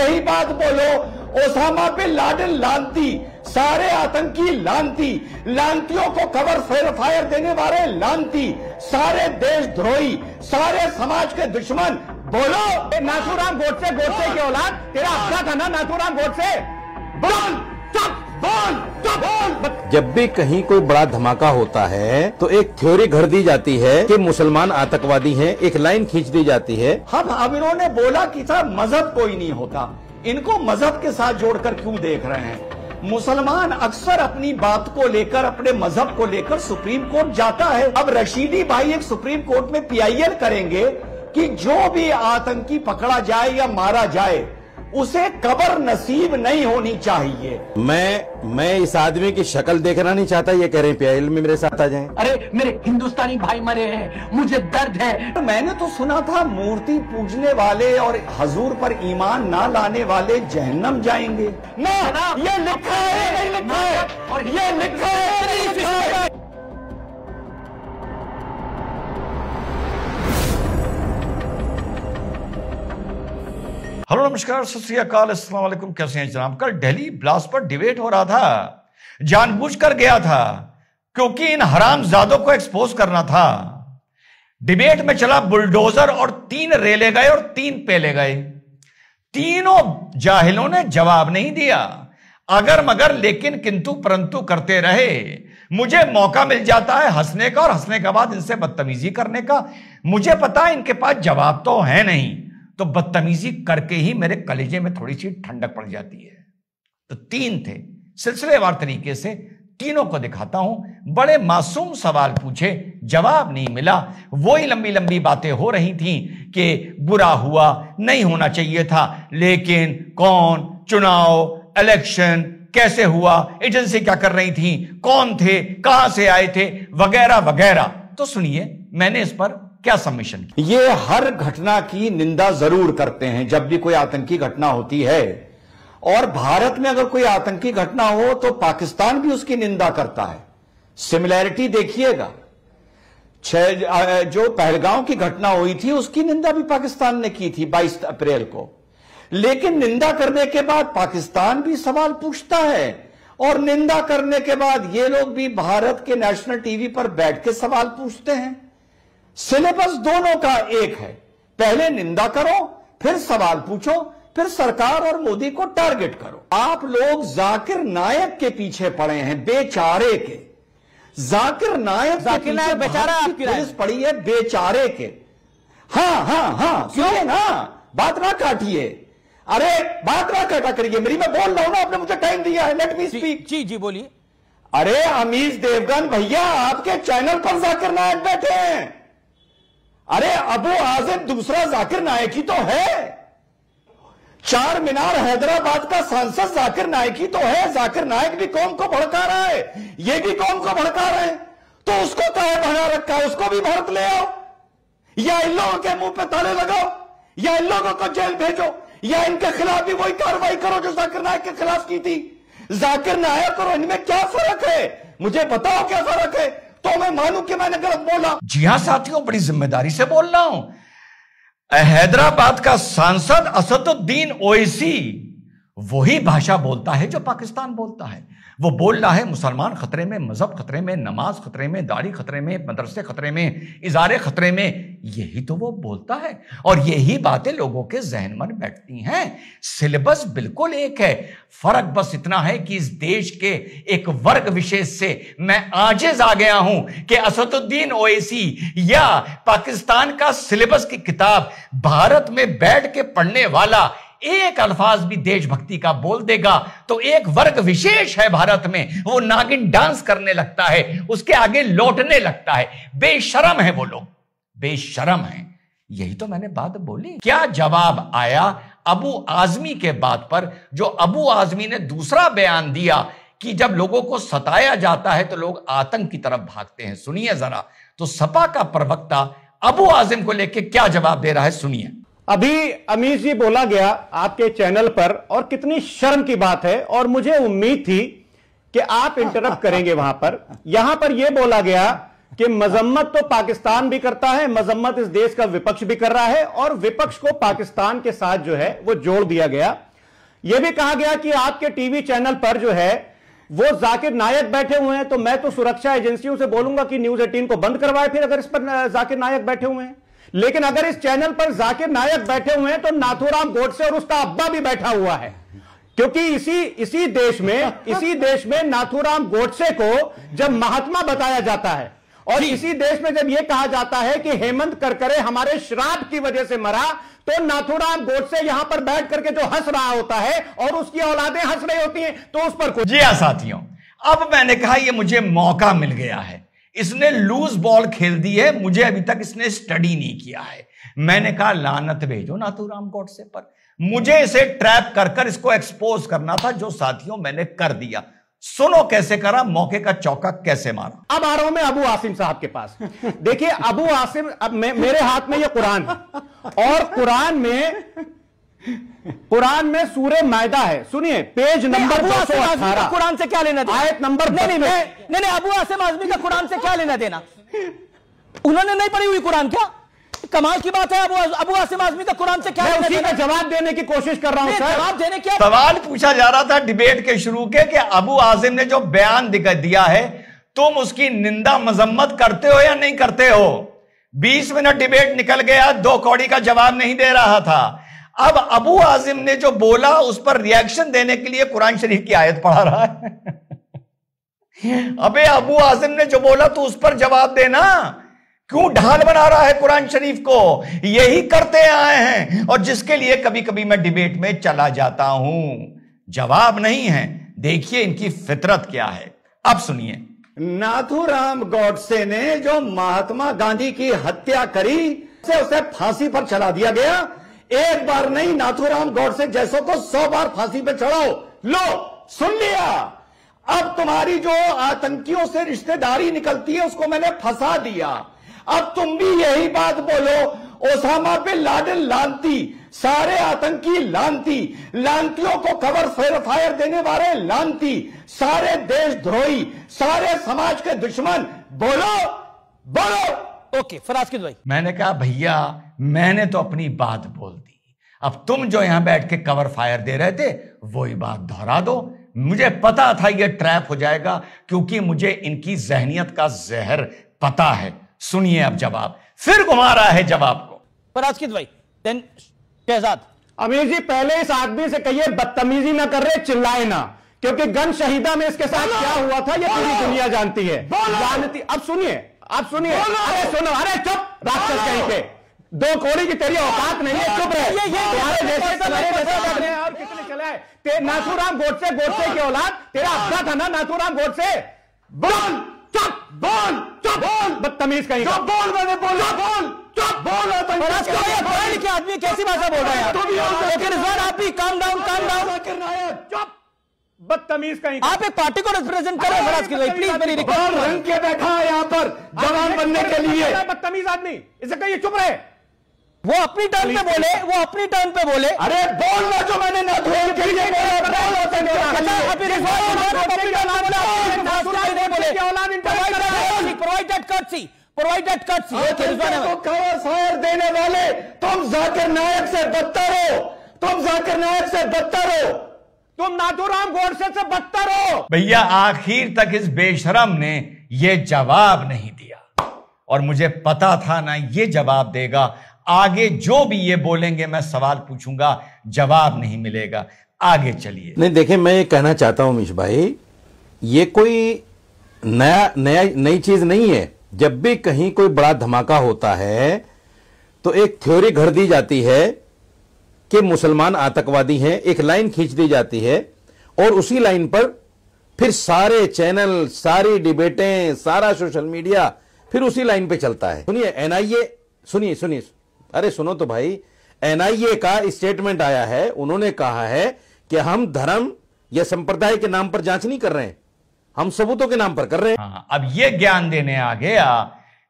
यही बात बोलो। ओसामा बिन लादेन लानती, सारे आतंकी लानती, लानतियों को कवर फायर देने वाले लानती, सारे देशद्रोही, सारे समाज के दुश्मन। बोलो नाथूराम गोडसे की औलाद, तेरा अपना था ना नाथूराम गोडसे। बोल चुप, बोल चुप, बोल। जब भी कहीं कोई बड़ा धमाका होता है तो एक थ्योरी घर दी जाती है कि मुसलमान आतंकवादी हैं, एक लाइन खींच दी जाती है। अब इन्होंने बोला कि साहब मजहब कोई नहीं होता, इनको मजहब के साथ जोड़कर क्यों देख रहे हैं? मुसलमान अक्सर अपनी बात को लेकर, अपने मजहब को लेकर सुप्रीम कोर्ट जाता है। अब रशीदी भाई एक सुप्रीम कोर्ट में पीआईएल करेंगे कि जो भी आतंकी पकड़ा जाए या मारा जाए उसे कब्र नसीब नहीं होनी चाहिए। मैं इस आदमी की शक्ल देखना नहीं चाहता, ये कह रहे हैं पीआईएल में मेरे साथ आ जाएं। अरे मेरे हिंदुस्तानी भाई मरे हैं, मुझे दर्द है। मैंने तो सुना था मूर्ति पूजने वाले और हजूर पर ईमान ना लाने वाले जहन्नम जाएंगे। ना, ये लिखा है, नहीं लिखा है, और ये लिखा है, नहीं लिखा है। हेलो नमस्कार, सत श्री अकाल, अस्सलाम वालेकुम। कैसे हैं जनाब? कल दिल्ली ब्लास्ट पर डिबेट हो रहा था, जानबूझकर गया था क्योंकि इन हरामजादों को एक्सपोज करना था। डिबेट में चला बुलडोजर और 3 रेले गए और 3 पेले गए। तीनों जाहिलों ने जवाब नहीं दिया, अगर मगर लेकिन किंतु परंतु करते रहे। मुझे मौका मिल जाता है हंसने का और हंसने के बाद इनसे बदतमीजी करने का। मुझे पता है इनके पास जवाब तो है नहीं, तो बदतमीजी करके ही मेरे कलेजे में थोड़ी सी ठंडक पड़ जाती है। तो 3 थे, सिलसिलेवार तरीके से तीनों को दिखाता हूं। बड़े मासूम सवाल पूछे, जवाब नहीं मिला। वही लंबी लंबी बातें हो रही थीं कि बुरा हुआ, नहीं होना चाहिए था, लेकिन कौन, चुनाव, इलेक्शन कैसे हुआ, एजेंसी क्या कर रही थी, कौन थे, कहां से आए थे, वगैरह वगैरह। तो सुनिए मैंने इस पर क्या सबमिशन की। ये हर घटना की निंदा जरूर करते हैं जब भी कोई आतंकी घटना होती है, और भारत में अगर कोई आतंकी घटना हो तो पाकिस्तान भी उसकी निंदा करता है। सिमिलैरिटी देखिएगा, जो पहलगांव की घटना हुई थी उसकी निंदा भी पाकिस्तान ने की थी 22 अप्रैल को, लेकिन निंदा करने के बाद पाकिस्तान भी सवाल पूछता है, और निंदा करने के बाद ये लोग भी भारत के नेशनल टीवी पर बैठ के सवाल पूछते हैं। सिलेबस दोनों का एक है, पहले निंदा करो, फिर सवाल पूछो, फिर सरकार और मोदी को टारगेट करो। आप लोग जाकिर नायक के पीछे पड़े हैं, बेचारे के। जाकिर नायक बेचारा पुलिस पड़ी है, बेचारे के। हाँ सुनिए ना, बात ना काटिए। अरे बात ना काटा करिए मेरी, मैं बोल रहा हूं ना, आपने मुझे टाइम दिया है, लेट मी स्पीक। जी बोलिए। अरे अमीश देवगन भैया, आपके चैनल पर जाकिर नायक बैठे हैं। अरे अबू आजिम दूसरा जाकिर नायक ही तो है। चार मीनार हैदराबाद का सांसद जाकिर नायक ही तो है। जाकिर नायक भी कौम को भड़का रहा है, ये भी कौम को भड़का रहे हैं, तो उसको कहे भगा रखा है, उसको भी भारत ले आओ, या इन लोगों के मुंह पे ताले लगाओ, या इन लोगों को जेल भेजो, या इनके खिलाफ भी वही कार्रवाई करो जो जाकिर नायक के खिलाफ की थी। जाकिर नायक और इनमें क्या फर्क है? मुझे बताओ क्या फर्क है, तो मैं मानूं कि मैंने गलत बोला। जी हां साथियों, बड़ी जिम्मेदारी से बोल रहा हूं। हैदराबाद का सांसद असदुद्दीन ओवैसी वही भाषा बोलता है जो पाकिस्तान बोलता है। वो बोल रहा है मुसलमान खतरे में, मजहब खतरे में, नमाज खतरे में, दाढ़ी खतरे में, मदरसे खतरे में, इजारे खतरे में। यही तो वो बोलता है, और यही बातें लोगों के जहन में बैठती हैं। सिलेबस बिल्कुल एक है, फर्क बस इतना है कि इस देश के एक वर्ग विशेष से मैं आजिज आ गया हूं कि असदुद्दीन ओवैसी या पाकिस्तान का सिलेबस की किताब भारत में बैठ के पढ़ने वाला एक अल्फाज भी देशभक्ति का बोल देगा तो एक वर्ग विशेष है भारत में, वो नागिन डांस करने लगता है, उसके आगे लौटने लगता है। बेशरम है वो लोग, बेशरम है। यही तो मैंने बात बोली। क्या जवाब आया अबू आजमी के बात पर, जो अबू आजमी ने दूसरा बयान दिया कि जब लोगों को सताया जाता है तो लोग आतंक की तरफ भागते हैं। सुनिए जरा, तो सपा का प्रवक्ता अबू आजम को लेकर क्या जवाब दे रहा है, सुनिए। अभी अमीश जी बोला गया आपके चैनल पर, और कितनी शर्म की बात है, और मुझे उम्मीद थी कि आप इंटरप्ट करेंगे वहां पर। यहां पर यह बोला गया कि मजम्मत तो पाकिस्तान भी करता है, मजम्मत इस देश का विपक्ष भी कर रहा है, और विपक्ष को पाकिस्तान के साथ जो है वो जोड़ दिया गया। यह भी कहा गया कि आपके टीवी चैनल पर जो है वो जाकिर नायक बैठे हुए हैं, तो मैं तो सुरक्षा एजेंसियों से बोलूंगा कि न्यूज 18 को बंद करवाए फिर, अगर इस पर जाकिर नायक बैठे हुए हैं। लेकिन अगर इस चैनल पर जाकिर नायक बैठे हुए हैं तो नाथूराम गोडसे और उसका अब्बा भी बैठा हुआ है, क्योंकि इसी देश में नाथूराम गोडसे को जब महात्मा बताया जाता है और इसी देश में जब यह कहा जाता है कि हेमंत करकरे हमारे श्राप की वजह से मरा, तो नाथूराम गोडसे यहां पर बैठ करके जो हंस रहा होता है और उसकी औलादें हंस रही होती हैं, तो उस पर कुछ। जी हाँ साथियों, अब मैंने कहा ये मुझे मौका मिल गया है। इसने लूज बॉल खेल दी है, मुझे अभी तक इसने स्टडी नहीं किया है। मैंने कहा लानत भेजो नाथूराम गोडसे पर, मुझे इसे ट्रैप कर इसको एक्सपोज करना था, जो साथियों मैंने कर दिया। सुनो कैसे करा, मौके का चौका कैसे मारा। अब आ रहा हूं मैं अबू आसिम साहब के पास। देखिए अबू आसिम, अब मेरे हाथ में ये कुरान है और कुरान में सूरे मायदा है। सुनिए पेज नंबर 218। कुरान से क्या लेना देना? आयत नंबर नहीं, अबू आसिम आजमी का कुरान से क्या लेना देना? उन्होंने नहीं पढ़ी हुई कुरान क्या? कमाल की बात है। अबू आसिम आजमी का कुरान से क्या लेना देना? जवाब देने की कोशिश कर रहा हूं सर। जवाब देने क्या सवाल पूछा जा रहा था डिबेट के शुरू के कि अबू आसिम ने जो बयान दिया है, तुम उसकी निंदा मजम्मत करते हो या नहीं करते हो? 20 मिनट डिबेट निकल गया, 2 कौड़ी का जवाब नहीं दे रहा था। अब अबू आसिम ने जो बोला उस पर रिएक्शन देने के लिए कुरान शरीफ की आयत पढ़ा रहा है। अबे अबू आसिम ने जो बोला तो उस पर जवाब देना, क्यों ढाल बना रहा है कुरान शरीफ को? यही करते आए हैं और जिसके लिए कभी कभी मैं डिबेट में चला जाता हूं। जवाब नहीं है, देखिए इनकी फितरत क्या है। अब सुनिए, नाथूराम गोडसे ने जो महात्मा गांधी की हत्या करी उसे फांसी पर चढ़ा दिया गया। एक बार नहीं, नाथूराम गोडसे जैसों को 100 बार फांसी पर चढ़ाओ। लो सुन लिया। अब तुम्हारी जो आतंकियों से रिश्तेदारी निकलती है उसको मैंने फंसा दिया। अब तुम भी यही बात बोलो, ओसामा बिन लादेन लानती, सारे आतंकी लानती, लानतियों को कवर फायर देने वाले लानती, सारे देशद्रोही, सारे समाज के दुश्मन। बोलो बोलो। ओके फराज किद भाई, मैंने कहा भैया मैंने तो अपनी बात बोल दी, अब तुम जो यहां बैठ के कवर फायर दे रहे थे वही बात दोहरा दो। मुझे पता था यह ट्रैप हो जाएगा, क्योंकि मुझे इनकी जहनियत का जहर पता है। सुनिए अब जवाब, फिर घुमा रहा है जवाब को। फराज किद भाई, देन शहजाद। अमीर जी पहले इस आदमी से कहिए बदतमीजी ना कर रहे, चिल्लाए ना, क्योंकि गन शहीदा में इसके साथ क्या हुआ था ये पूरी दुनिया जानती है, जानती। अब सुनिए, आप सुनिए। अरे सुनो, अरे चुप, राक्षस कहीं के, 2 कौड़ी की तेरी औकात नहीं है, चुप रहे। तुम्हारे जैसे और कितने चलाए? नाथूराम गोडसे की औलाद, तेरा अब्बा था ना नाथूराम गोडसे। बोल, चुप, बोल, चुप, बोल, बदतमीज कहीं का। बोल, मैंने बोला, बोल, चुप, बोल। पढ़े लिखे आदमी कैसी भाषा बोल रहे हैं? लेकिन आप भी काम डाउन, चुप, बदतमीज कहीं। आप एक पार्टी को रिप्रेजेंट कर रहे हैं फराज किद भाई, प्लीज मेरी रिक्वेस्ट। रंग के बैठा है यहाँ पर जवान बनने के लिए। बदतमीज आदमी, इसे कहिए चुप रहे। वो अपनी टर्न पे बोले, वो अपनी टर्न पे बोले। अरे बोलना जो मैंने नाथूराम के लिए कवर फायर देने वाले तुम जाकिर नायक से बदतर हो, तुम जाकिर नायक से बदतर हो, तुम नाथूराम गोडसे से बदतर हो। भैया आखिर तक इस बेशरम ने यह जवाब नहीं दिया और मुझे पता था ना ये जवाब देगा। आगे जो भी ये बोलेंगे मैं सवाल पूछूंगा, जवाब नहीं मिलेगा। आगे चलिए। नहीं देखिए, मैं ये कहना चाहता हूं मिश भाई, ये कोई नई चीज नहीं है। जब भी कहीं कोई बड़ा धमाका होता है तो एक थ्योरी घर दी जाती है कि मुसलमान आतंकवादी हैं, एक लाइन खींच दी जाती है और उसी लाइन पर फिर सारे चैनल, सारी डिबेटें, सारा सोशल मीडिया फिर उसी लाइन पे चलता है। सुनिए एनआईए, सुनिए, अरे सुनो तो भाई, एनआईए का स्टेटमेंट आया है। उन्होंने कहा है कि हम धर्म या संप्रदाय के नाम पर जांच नहीं कर रहे हैं, हम सबूतों के नाम पर कर रहे हैं। हाँ, अब ये ज्ञान देने आ गया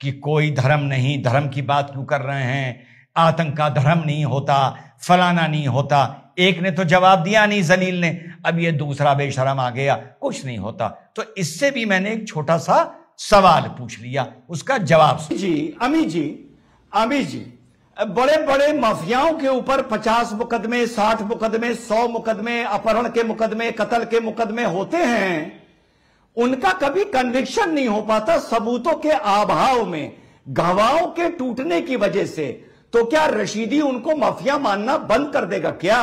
कि कोई धर्म नहीं, धर्म की बात क्यों कर रहे हैं, आतंक का धर्म नहीं होता, फलाना नहीं होता। एक ने तो जवाब दिया नहीं, जलील ने। अब ये दूसरा बेशरम आ गया, कुछ नहीं होता। तो इससे भी मैंने एक छोटा सा सवाल पूछ लिया, उसका जवाब जी अमी जी बड़े बड़े माफियाओं के ऊपर 50 मुकदमे, 60 मुकदमे, 100 मुकदमे, अपहरण के मुकदमे, कत्ल के मुकदमे होते हैं, उनका कभी कन्विक्शन नहीं हो पाता सबूतों के अभाव में, गवाहों के टूटने की वजह से। तो क्या रशीदी उनको माफिया मानना बंद कर देगा क्या?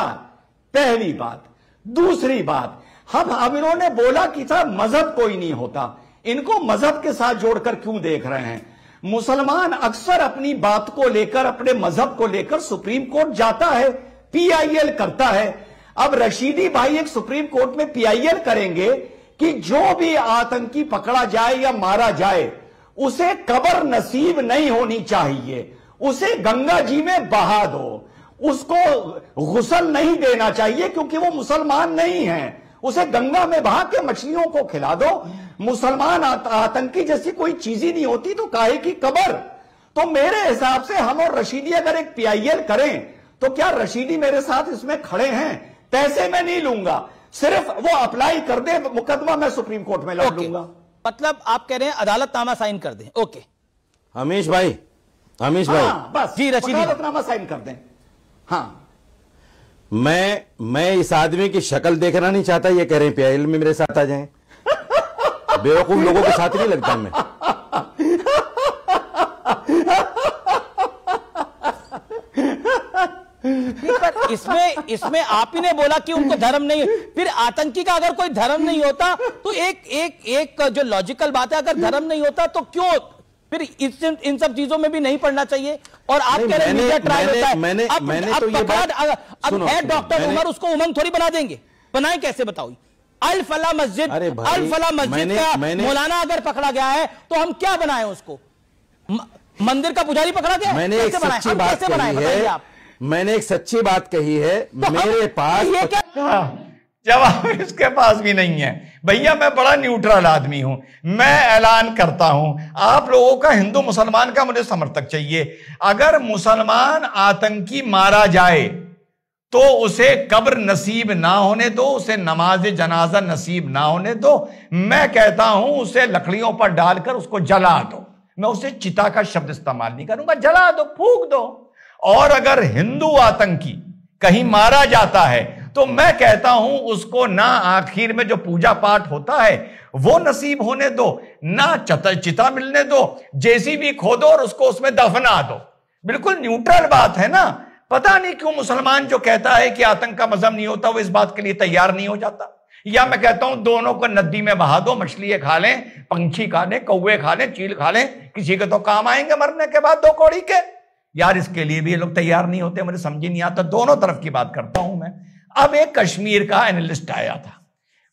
पहली बात। दूसरी बात, अब इन्होंने बोला कि साहब मजहब कोई नहीं होता, इनको मजहब के साथ जोड़कर क्यों देख रहे हैं? मुसलमान अक्सर अपनी बात को लेकर, अपने मजहब को लेकर सुप्रीम कोर्ट जाता है, पीआईएल करता है। अब रशीदी भाई एक सुप्रीम कोर्ट में पीआईएल करेंगे कि जो भी आतंकी पकड़ा जाए या मारा जाए उसे कब्र नसीब नहीं होनी चाहिए, उसे गंगा जी में बहा दो, उसको गुस्ल नहीं देना चाहिए क्योंकि वो मुसलमान नहीं है, उसे गंगा में बहा के मछलियों को खिला दो। मुसलमान आतंकी जैसी कोई चीज ही नहीं होती तो काहे की कब्र? तो मेरे हिसाब से हम और रशीदी अगर एक पीआईएल करें तो क्या रशीदी मेरे साथ इसमें खड़े हैं? पैसे मैं नहीं लूंगा, सिर्फ वो अप्लाई कर दे, मुकदमा मैं सुप्रीम कोर्ट में लड़ लूंगा। मतलब आप कह रहे हैं अदालतनामा साइन कर दें? ओके हमीश भाई, हाँ, बस जी, रशीदी अदालतनामा साइन कर दें। हाँ, मैं इस आदमी की शक्ल देखना नहीं चाहता, ये कह रहे हैं पीआईएल में मेरे साथ आ जाएं। बेवकूफ लोगों के साथ नहीं लगता मैं। पर इसमें आप ही ने बोला कि उनको धर्म नहीं, फिर आतंकी का अगर कोई धर्म नहीं होता तो एक जो लॉजिकल बात है, अगर धर्म नहीं होता तो क्यों फिर इन सब चीजों में भी नहीं पढ़ना चाहिए? और आप कह रहे हैं मीडिया ट्रायल होता है। मैंने तो ये बात अब है डॉक्टर उमर, उसको उमंग थोड़ी बना देंगे, बनाए कैसे बताओ? अल फला मस्जिद का मौलाना अगर पकड़ा गया है तो हम क्या बनाए उसको? मंदिर का पुजारी पकड़ा गया? मैंने एक सच्ची बात कही है, मैंने एक सच्ची बात कही है। तो मेरे पास ये क्या जवाब इसके पास भी नहीं है। भैया मैं बड़ा न्यूट्रल आदमी हूं, मैं ऐलान करता हूं, आप लोगों का हिंदू मुसलमान का मुझे समर्थक चाहिए। अगर मुसलमान आतंकी मारा जाए तो उसे कब्र नसीब ना होने दो, उसे नमाज जनाजा नसीब ना होने दो। मैं कहता हूं उसे लकड़ियों पर डालकर उसको जला दो। मैं उसे चिता का शब्द इस्तेमाल नहीं करूंगा, जला दो, फूंक दो। और अगर हिंदू आतंकी कहीं मारा जाता है तो मैं कहता हूं उसको ना आखिर में जो पूजा पाठ होता है वो नसीब होने दो, ना चिता मिलने दो, जेसीबी खोदो और उसको उसमें दफना दो। बिल्कुल न्यूट्रल बात है ना। पता नहीं क्यों मुसलमान जो कहता है कि आतंक का मजहब नहीं होता वो इस बात के लिए तैयार नहीं हो जाता। या मैं कहता हूं दोनों को नदी में बहा दो, मछली खा लें, पंछी खा लें, कौवे खा लें, चील खा लें, किसी के तो काम आएंगे मरने के बाद दो कौड़ी के। यार इसके लिए भी ये लोग तैयार नहीं होते, मुझे समझ नहीं आता। दोनों तरफ की बात करता हूं मैं। अब एक कश्मीर का एनालिस्ट आया था,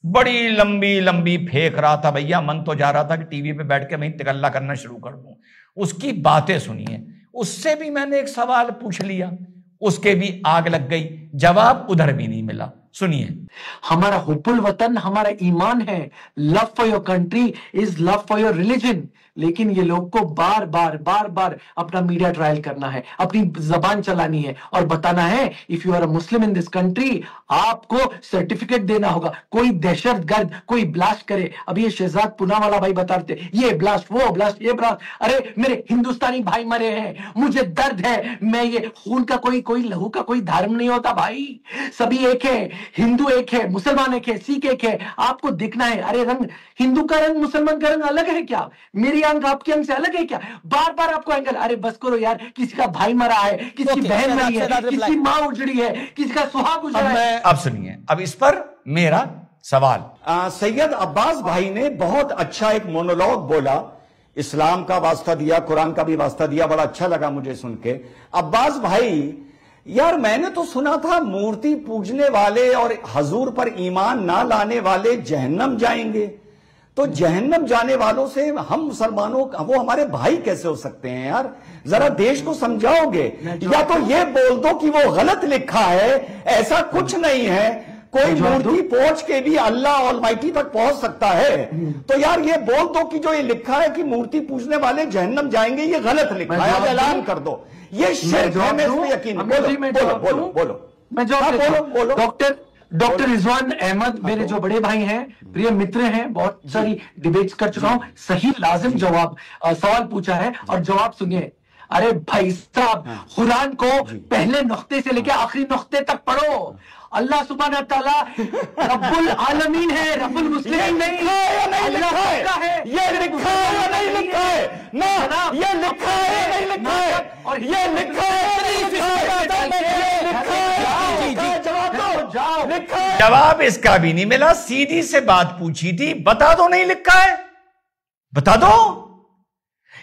बड़ी लंबी लंबी फेंक रहा था। भैया मन तो जा रहा था कि टीवी पे बैठ के मैं तिगल्ला करना शुरू कर दूं। उसकी बातें सुनिए। उससे भी मैंने एक सवाल पूछ लिया, उसके भी आग लग गई, जवाब उधर भी नहीं मिला। सुनिए। हमारा हुब्बुल वतन हमारा ईमान है, love for your country is love for your religion. लेकिन ये लोग को बार बार अपना मीडिया ट्रायल करना है, अपनी जबान चलानी है और बताना है if you are a Muslim in this country आपको सर्टिफिकेट देना होगा। कोई दहशतगर्द कोई ब्लास्ट करे, अब ये शहजाद पुना वाला भाई बताते ये ब्लास्ट वो ब्लास्ट ये ब्लास्ट। अरे मेरे हिंदुस्तानी भाई मरे हैं, मुझे दर्द है। मैं ये खून का कोई लहू का कोई धर्म नहीं होता भाई, सभी एक है, हिंदू एक है, मुसलमान एक है, सिख एक है। आपको दिखना है अरे रंग हिंदू का रंग मुसलमान का रंग अलग है क्या? मेरी अंग आपकी अंग से अलग है क्या? बार बार आपको एंगल, अरे बस करो यार। किसी का भाई मरा है, किसी की बहन मरी है, किसी की मां उजड़ी है, किसी का सुहाग उजड़ा है। अब सुनिए, अब इस पर मेरा सवाल। सैयद अब्बास भाई ने बहुत अच्छा एक मोनोलॉग बोला, इस्लाम का वास्ता दिया, कुरान का भी वास्ता दिया, बड़ा अच्छा लगा मुझे सुन के। अब्बास भाई यार मैंने तो सुना था मूर्ति पूजने वाले और हजूर पर ईमान ना लाने वाले जहन्नम जाएंगे, तो जहन्नम जाने वालों से हम मुसलमानों वो हमारे भाई कैसे हो सकते हैं यार? जरा देश को समझाओगे? या तो ये बोल दो कि वो गलत लिखा है, ऐसा कुछ नहीं है, कोई मूर्ति पहुंच के भी अल्लाह ऑलमाइटी तक पहुंच सकता है। तो यार ये बोल दो कि जो ये लिखा है कि मूर्ति पूजने वाले जहन्नम जाएंगे ये गलत लिखा है, अब ऐलान कर दो ये शिर्क है। मैं इस पे यकीन बोलो। डॉक्टर रिजवान अहमद मेरे जो बड़े भाई हैं, प्रिय मित्र हैं, बहुत सारी डिबेट्स कर चुका हूं, सही लाजिम जवाब सवाल पूछा है और जवाब सुनिए। अरे भाई साहब, कुरान को पहले नुक्ते से लेकर आखिरी नुक्ते तक पढ़ो। अल्लाह सुब्हानहू तआला रब्बुल आलमीन है, रब्बुल मुस्लिमीन नहीं है। अल्लाह सबका है। ये लिखा है या नहीं लिखा है? ना, ये लिखा है या नहीं लिखा है? और ये लिखा है, जवाब इसका भी नहीं मिला। सीधी से बात पूछी थी, बता दो नहीं लिखा है, बता दो,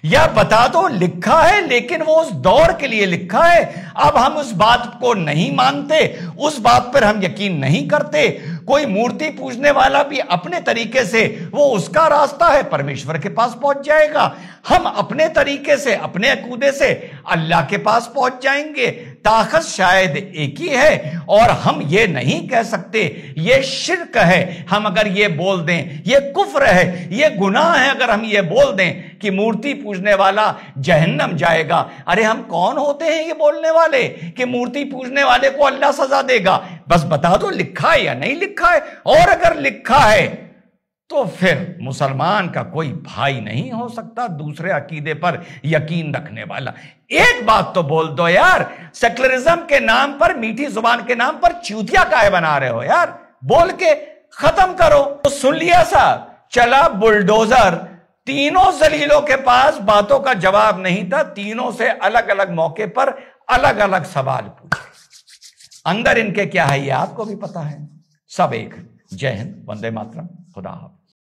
या बता दो लिखा है लेकिन वो उस दौर के लिए लिखा है। अब हम उस बात को नहीं मानते, उस बात पर हम यकीन नहीं करते। कोई मूर्ति पूजने वाला भी अपने तरीके से, वो उसका रास्ता है, परमेश्वर के पास पहुंच जाएगा। हम अपने तरीके से, अपने अकूदे से अल्लाह के पास पहुंच जाएंगे। ताकत शायद एक ही है और हम ये नहीं कह सकते ये शिर्क है। हम अगर ये बोल दें ये कुफ्र है, ये गुनाह है, अगर हम ये बोल दें कि मूर्ति पूजने वाला जहन्नम जाएगा, अरे हम कौन होते हैं ये बोलने वाले कि मूर्ति पूजने वाले को अल्लाह सजा देगा? बस बता दो लिखा है या नहीं लिखा है। और अगर लिखा है तो फिर मुसलमान का कोई भाई नहीं हो सकता दूसरे अकीदे पर यकीन रखने वाला। एक बात तो बोल दो यार, सेक्युलरिज्म के नाम पर, मीठी जुबान के नाम पर चूतिया काहे बना रहे हो यार? बोल के खत्म करो। तो सुन लिया सा, चला बुलडोजर। तीनों जलीलों के पास बातों का जवाब नहीं था, तीनों से अलग अलग मौके पर अलग अलग सवाल पूछे। अंदर इनके क्या है ये आपको भी पता है। सब एक। जय हिंद, वंदे मातरम, खुदा हाफिज़।